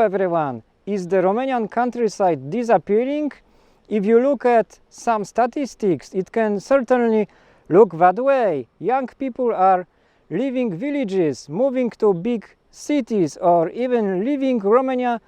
everyone, is the Romanian countryside disappearing? If you look at some statistics, it can certainly look that way. Young people are leaving villages, moving to big cities, or even leaving Romania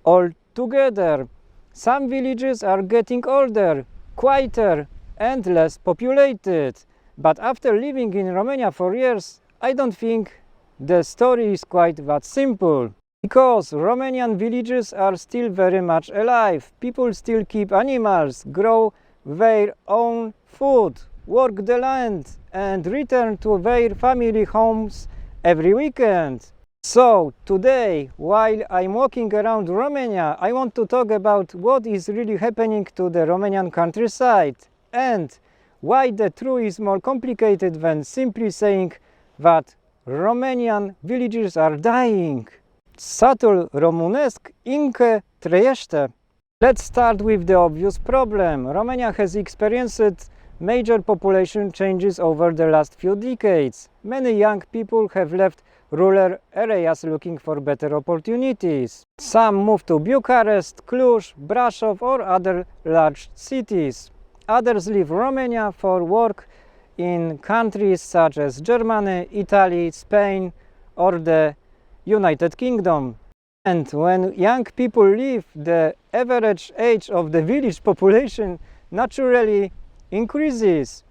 altogether. Some villages are getting older, quieter, and less populated. But after living in Romania for years, I don't think the story is quite that simple. Because Romanian villages are still very much alive. People still keep animals, grow their own food, work the land, and return to their family homes every weekend. So today, while I'm walking around Romania, I want to talk about what is really happening to the Romanian countryside and why the truth is more complicated than simply saying that Romanian villages are dying. Satul românesc încă trăiește. Let's start with the obvious problem. Romania has experienced major population changes over the last few decades. Many young people have left rural areas looking for better opportunities. Some moved to Bucharest, Cluj, Brasov, or other large cities. Others leave Romania for work in countries such as Germany, Italy, Spain, or the United Kingdom. And when young people leave, the average age of the village population naturally increases.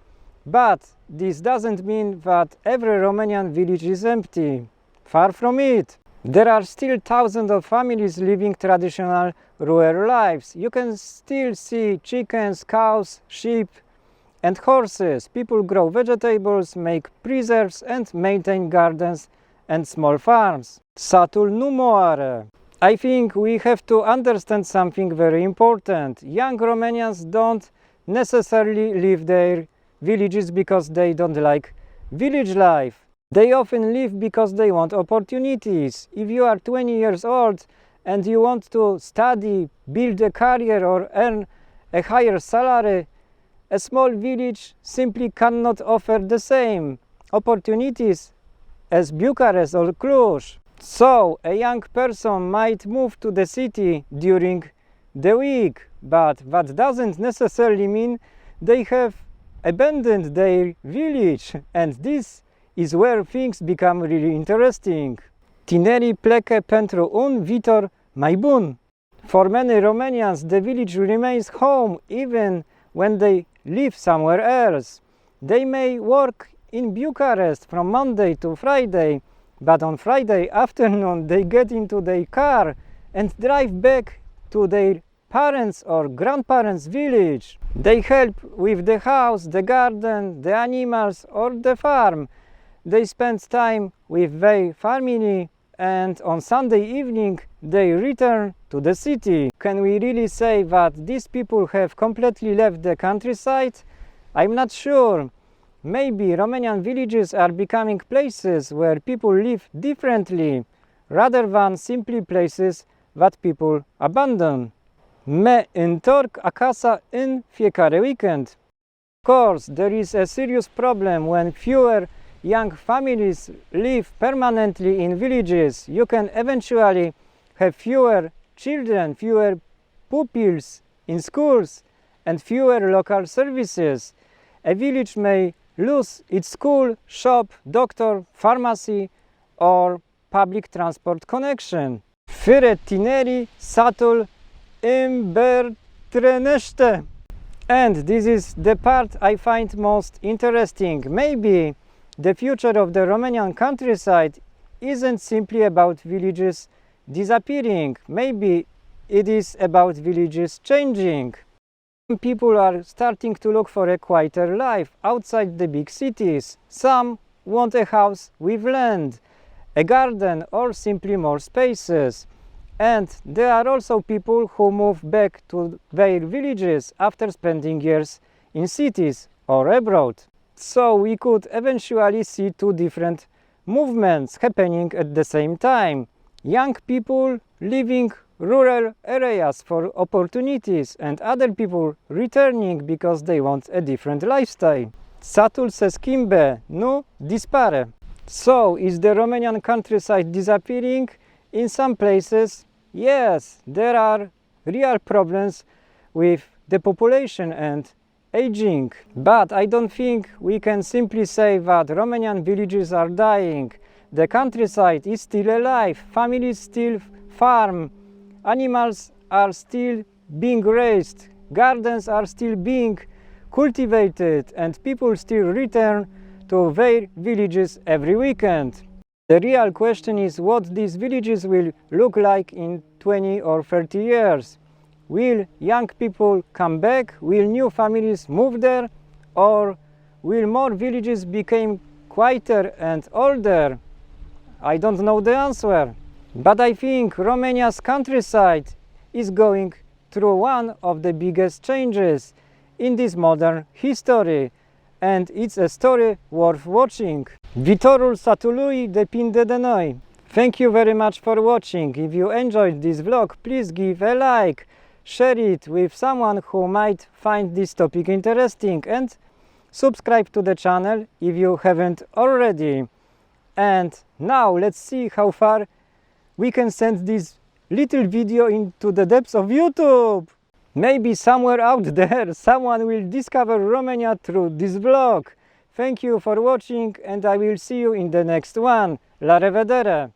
But this doesn't mean that every Romanian village is empty. Far from it. There are still thousands of families living traditional rural lives. You can still see chickens, cows, sheep, and horses. People grow vegetables, make preserves, and maintain gardens and small farms. Satul nu moare. I think we have to understand something very important. Young Romanians don't necessarily leave their villages because they don't like village life. They often leave because they want opportunities. If you are 20 years old and you want to study, build a career, or earn a higher salary, a small village simply cannot offer the same opportunities as Bucharest or Cluj. So a young person might move to the city during the week, but that doesn't necessarily mean they have abandoned their village, and this is where things become really interesting. Tinerii pleacă pentru un viitor mai bun. For many Romanians, the village remains home even when they live somewhere else. They may work in Bucharest from Monday to Friday, but on Friday afternoon they get into their car and drive back to their parents' or grandparents' village. They help with the house, the garden, the animals, or the farm. They spend time with their family, and on Sunday evening they return to the city. Can we really say that these people have completely left the countryside? I'm not sure. Maybe Romanian villages are becoming places where people live differently, rather than simply places that people abandon. Me întorc acasă în fiecare weekend. Of course, there is a serious problem when fewer young families live permanently in villages. You can eventually have fewer children, fewer pupils in schools, and fewer local services. A village may lose its school, shop, doctor, pharmacy, or public transport connection. Fără tinerii, satul îmbătrânește. And this is the part I find most interesting. Maybe the future of the Romanian countryside isn't simply about villages disappearing. Maybe it is about villages changing. People are starting to look for a quieter life outside the big cities. Some want a house with land, a garden, or simply more spaces. And there are also people who move back to their villages after spending years in cities or abroad. So we could eventually see two different movements happening at the same time. Young people leaving rural areas for opportunities, and other people returning because they want a different lifestyle. Satul se schimbe, nu dispare. So, is the Romanian countryside disappearing? In some places, yes, there are real problems with the population and aging, but I don't think we can simply say that Romanian villages are dying. The countryside is still alive, families still farm, animals are still being raised, gardens are still being cultivated, and people still return to their villages every weekend. The real question is what these villages will look like in 20 or 30 years. Will young people come back? Will new families move there? Or will more villages become quieter and older? I don't know the answer. But I think Romania's countryside is going through one of the biggest changes in this modern history, and it's a story worth watching. Viitorul satului depinde de noi. Thank you very much for watching. If you enjoyed this vlog, please give a like, share it with someone who might find this topic interesting, and subscribe to the channel if you haven't already. And now let's see how far we can send this little video into the depths of YouTube. Maybe somewhere out there someone will discover Romania through this vlog. Thank you for watching, and I will see you in the next one. La revedere!